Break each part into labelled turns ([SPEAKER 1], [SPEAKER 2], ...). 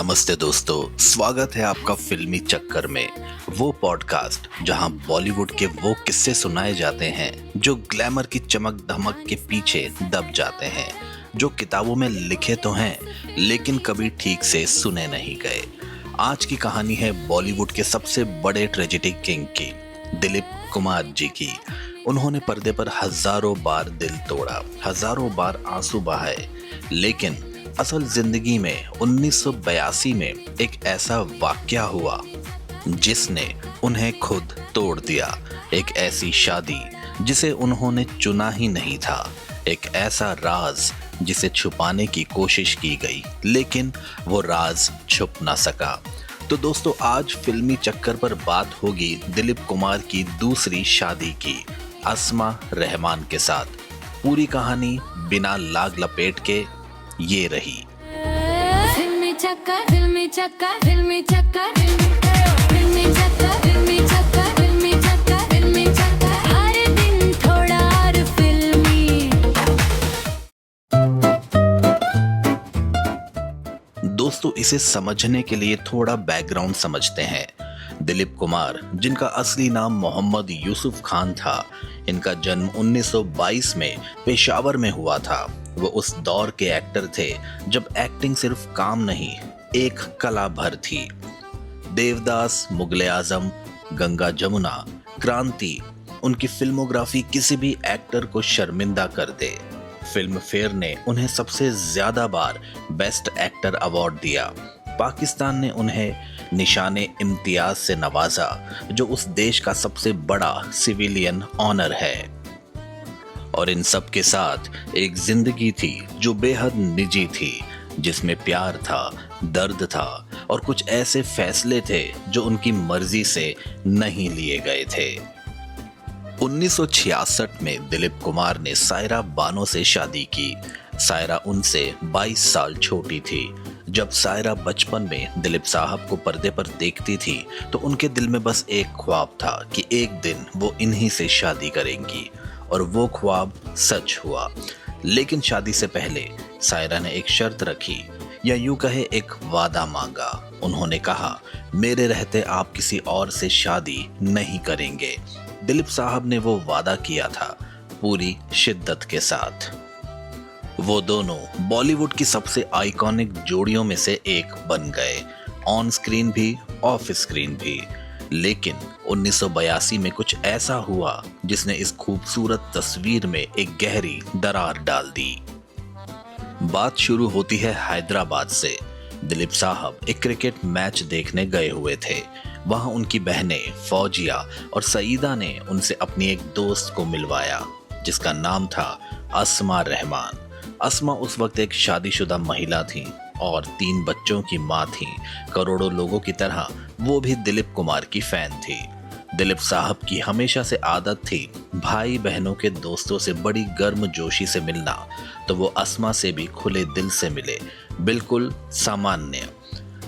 [SPEAKER 1] नमस्ते दोस्तों, स्वागत है आपका फिल्मी चक्कर में। वो पॉडकास्ट जहां बॉलीवुड के वो किस्से सुनाए जाते हैं जो ग्लैमर की चमक धमक के पीछे दब जाते हैं, जो किताबों में लिखे तो हैं लेकिन कभी ठीक से सुने नहीं गए। आज की कहानी है बॉलीवुड के सबसे बड़े ट्रेजेडी किंग की, दिलीप कुमार जी की। उन्होंने पर्दे पर हजारों बार दिल तोड़ा, हजारों बार आंसू बहाए, लेकिन असल जिंदगी में 1982 में एक ऐसा वाकया हुआ जिसने उन्हें खुद तोड़ दिया। एक ऐसी शादी जिसे उन्होंने चुना ही नहीं था, एक ऐसा राज जिसे छुपाने की कोशिश की गई लेकिन वो राज छुप ना सका। तो दोस्तों, आज फिल्मी चक्कर पर बात होगी दिलीप कुमार की दूसरी शादी की, अस्मा रहमान के साथ। पूरी कहानी बिना लाग लपेट के ये रही।
[SPEAKER 2] फिल्मी चक्कर, फिल्मी चक्कर, फिल्मी चक्कर, फिल्मी चक्कर, फिल्मी चक्कर, फिल्मी चक्कर, फिल्मी चक्कर, हर दिन थोड़ा और फिल्मी।
[SPEAKER 1] दोस्तों, इसे समझने के लिए थोड़ा बैकग्राउंड समझते हैं। दिलीप कुमार, जिनका असली नाम मोहम्मद यूसुफ खान था, इनका जन्म 1922 में पेशावर में हुआ था। वो उस दौर के एक्टर थे जब एक्टिंग सिर्फ काम नहीं, एक कला भर थी। देवदास, मुगले आजम, गंगा जमुना, क्रांति, उनकी फिल्मोग्राफी किसी भी एक्टर को शर्मिंदा कर दे। फिल्म फेयर ने उन्हें सबसे ज्यादा बार बेस्ट एक्टर अवार्ड दिया। पाकिस्तान ने उन्हें निशाने इम्तियाज से नवाजा, जो उस देश का सबसे बड़ा सिविलियन ऑनर है। और इन सब के साथ एक जिंदगी थी जो बेहद निजी थी, जिसमें प्यार था, दर्द था और कुछ ऐसे फैसले थे जो उनकी मर्जी से नहीं लिए गए थे। 1966 में दिलीप कुमार ने सायरा बानो से शादी की। सायरा उनसे 22 साल छोटी थी। जब सायरा बचपन में दिलीप साहब को पर्दे पर देखती थी तो उनके दिल में बस एक ख्वाब था कि एक दिन वो इन्हीं से शादी करेंगी, और वो ख्वाब सच हुआ। लेकिन शादी से पहले सायरा ने एक शर्त रखी, या यूं कहे एक वादा मांगा। उन्होंने कहा, मेरे रहते आप किसी और से शादी नहीं करेंगे। दिलीप साहब ने वो वादा किया था, पूरी शिद्दत के साथ। वो दोनों बॉलीवुड की सबसे आइकॉनिक जोड़ियों में से एक बन गए, ऑन स्क्रीन भी, ऑफ स्क्रीन भी। लेकिन 1982 में कुछ ऐसा हुआ जिसने इस खूबसूरत तस्वीर में एक गहरी दरार डाल दी। बात शुरू होती है हैदराबाद से। दिलीप साहब एक क्रिकेट मैच देखने गए हुए थे। वहां उनकी बहनें फौजिया और सईदा ने उनसे अपनी एक दोस्त को मिलवाया, जिसका नाम था अस्मा रहमान। अस्मा उस वक्त एक शादीशुदा महिला थी और 3 बच्चों की मां थी। करोड़ों लोगों की तरह वो भी दिलीप कुमार की फैन थी। दिलीप साहब की हमेशा से आदत थी भाई बहनों के दोस्तों से बड़ी गर्मजोशी से मिलना, तो वो अस्मा से भी खुले दिल से मिले, बिल्कुल सामान्य।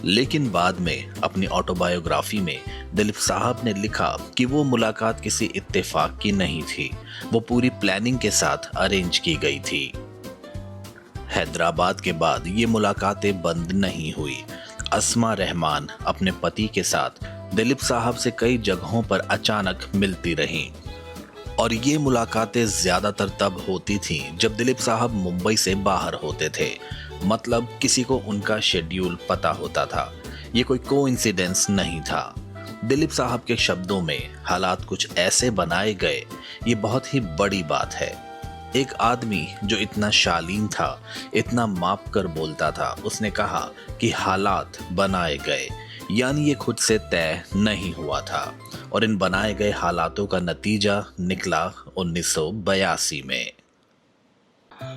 [SPEAKER 1] लेकिन बाद में अपनी ऑटोबायोग्राफी में दिलीप साहब ने लिखा कि वो मुलाकात किसी इत्तेफाक की नहीं थी, वो पूरी प्लानिंग के साथ अरेंज की गई थी। हैदराबाद के बाद ये मुलाकातें बंद नहीं हुई। अस्मा रहमान अपने पति के साथ दिलीप साहब से कई जगहों पर अचानक मिलती रहीं, और ये मुलाकातें ज्यादातर तब होती थीं जब दिलीप साहब मुंबई से बाहर होते थे। मतलब किसी को उनका शेड्यूल पता होता था, ये कोई कोइंसिडेंस नहीं था। दिलीप साहब के शब्दों में हालात कुछ ऐसे बनाए गए, ये बहुत ही बड़ी बात है। एक आदमी जो इतना शालीन था, इतना माप कर बोलता था, उसने कहा कि हालात बनाए गए, यानी ये खुद से तय नहीं हुआ था। और इन बनाए गए हालातों का नतीजा निकला 1982 में।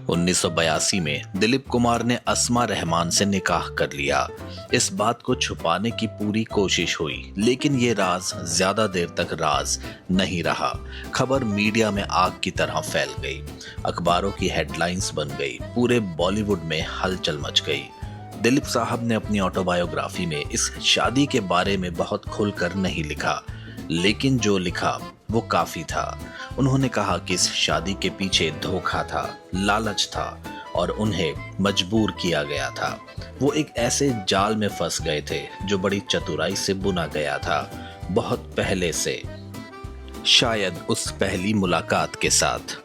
[SPEAKER 1] 1982 में दिलीप कुमार ने अस्मा रहमान से निकाह कर लिया। इस बात को छुपाने की पूरी कोशिश हुई, लेकिन ये राज ज्यादा देर तक राज नहीं रहा। खबर मीडिया में आग की तरह फैल गई, अखबारों की हेडलाइंस बन गई, पूरे बॉलीवुड में हलचल मच गई। दिलीप साहब ने अपनी ऑटोबायोग्राफी में इस शादी के बारे में बहुत खुलकर नहीं लिखा, लेकिन जो लिखा वो काफी था। उन्होंने कहा कि इस शादी के पीछे धोखा था, लालच था, और उन्हें मजबूर किया गया था। वो एक ऐसे जाल में फंस गए थे जो बड़ी चतुराई से बुना गया था, बहुत पहले से, शायद उस पहली मुलाकात के साथ।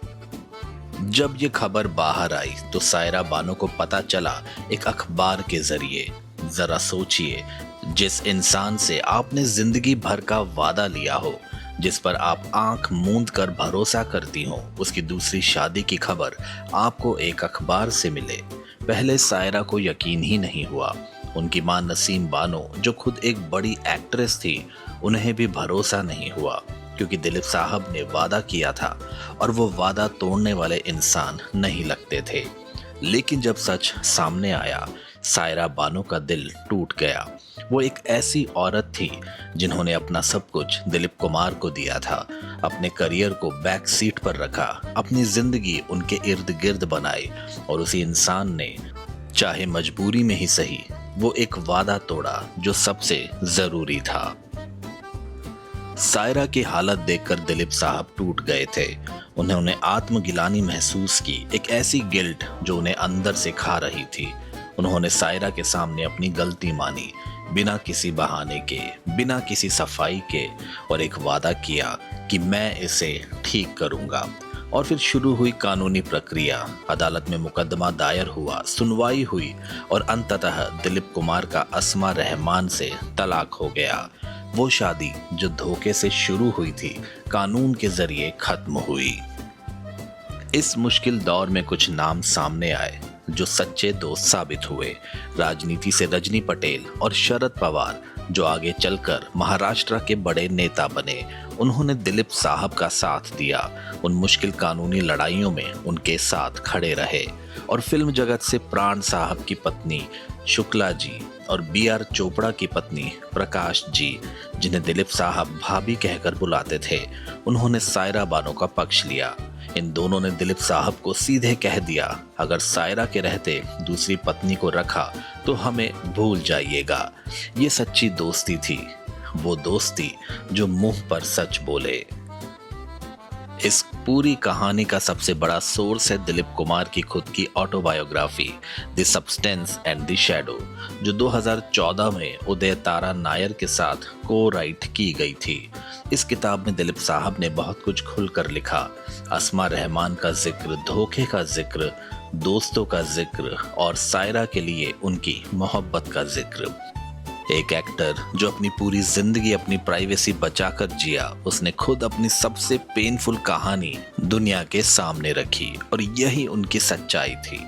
[SPEAKER 1] जब ये खबर बाहर आई तो सायरा बानो को पता चला एक अखबार के जरिए। जरा सोचिए, जिस इंसान से आपने जिंदगी भर का वादा लिया हो, जिस पर आप आंख मूंद कर भरोसा करती हो, उसकी दूसरी शादी की खबर आपको एक अखबार से मिले। पहले सायरा को यकीन ही नहीं हुआ। उनकी मां नसीम बानो, जो खुद एक बड़ी एक्ट्रेस थी, उन्हें भी भरोसा नहीं हुआ, क्योंकि दिलीप साहब ने वादा किया था और वो वादा तोड़ने वाले इंसान नहीं लगते थे। लेकिन जब सच सामने आया, सायरा बानो का दिल टूट गया। वो एक ऐसी औरत थी जिन्होंने अपना सब कुछ दिलीप कुमार को दिया था, अपने करियर को बैक सीट पर रखा, अपनी जिंदगी उनके इर्द गिर्द बनाई, और उसी इंसान ने, चाहे मजबूरी में ही सही, वो एक वादा तोड़ा जो सबसे जरूरी था। सायरा की हालत देखकर दिलीप साहब टूट गए थे। उन्होंने आत्मगिलानी महसूस की, एक ऐसी गिल्ट जो उन्हें अंदर से खा रही थी। उन्होंने सायरा के सामने अपनी गलती मानी, बिना किसी बहाने के, बिना किसी सफाई के, और एक वादा किया कि मैं इसे ठीक करूंगा। और फिर शुरू हुई कानूनी प्रक्रिया। अदालत में मुकदमा दायर हुआ, सुनवाई हुई, और अंततः दिलीप कुमार का अस्मा रहमान से तलाक हो गया। वो शादी जो धोखे से शुरू हुई थी, कानून के जरिए खत्म हुई। इस मुश्किल दौर में कुछ नाम सामने आए जो सच्चे दोस्त साबित हुए। राजनीति से रजनी पटेल और शरद पवार, जो आगे चलकर महाराष्ट्र के बड़े नेता बने। उन्होंने दिलीप साहब का साथ दिया, उन मुश्किल कानूनी लड़ाइयों में उनके साथ खड़े रहे। और फिल्म जगत से प्राण साहब की पत्नी शुक्ला जी और BR चोपड़ा की पत्नी प्रकाश जी, जिन्हें दिलीप साहब भाभी कहकर बुलाते थे, उन्होंने सायरा बानो का पक्ष लिया। इन दोनों ने दिलीप साहब को सीधे कह दिया, अगर सायरा के रहते दूसरी पत्नी को रखा तो हमें भूल जाइएगा। ये सच्ची दोस्ती थी, वो दोस्ती जो मुंह पर सच बोले। इस पूरी कहानी का सबसे बड़ा सोर्स है दिलीप कुमार की खुद की autobiography the substance and the shadow, जो 2014 में उदय तारा नायर के साथ को राइट की गई थी। इस किताब में दिलीप साहब ने बहुत कुछ खुलकर लिखा। अस्मा रहमान का जिक्र, धोखे का जिक्र, दोस्तों का जिक्र, और सायरा के लिए उनकी मोहब्बत का जिक्र। एक एक्टर जो अपनी पूरी जिंदगी अपनी प्राइवेसी बचाकर जिया, उसने खुद अपनी सबसे पेनफुल कहानी दुनिया के सामने रखी, और यही उनकी सच्चाई थी।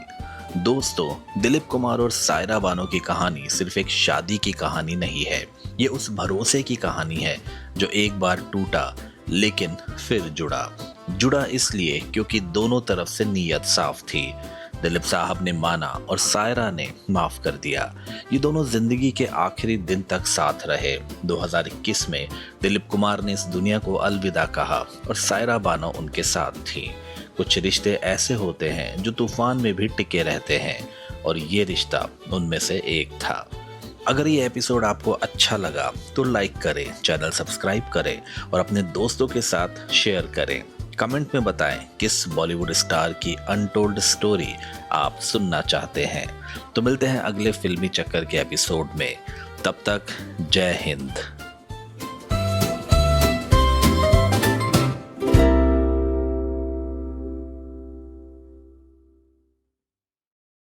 [SPEAKER 1] दोस्तों, दिलीप कुमार और सायरा बानो की कहानी सिर्फ एक शादी की कहानी नहीं है, ये उस भरोसे की कहानी है जो एक बार टूटा लेकिन फिर जुड़ा इसलिए क्योंकि दोनों तरफ से नीयत साफ थी। दिलीप साहब ने माना और सायरा ने माफ कर दिया। ये दोनों जिंदगी के आखिरी दिन तक साथ रहे। 2021 में दिलीप कुमार ने इस दुनिया को अलविदा कहा और सायरा बानो उनके साथ थी। कुछ रिश्ते ऐसे होते हैं जो तूफान में भी टिके रहते हैं, और ये रिश्ता उनमें से एक था। अगर ये एपिसोड आपको अच्छा लगा तो लाइक करें, चैनल सब्सक्राइब करें और अपने दोस्तों के साथ शेयर करें। कमेंट में बताएं किस बॉलीवुड स्टार की अनटोल्ड स्टोरी आप सुनना चाहते हैं। तो मिलते हैं अगले फिल्मी चक्कर के एपिसोड में। तब तक जय हिंद।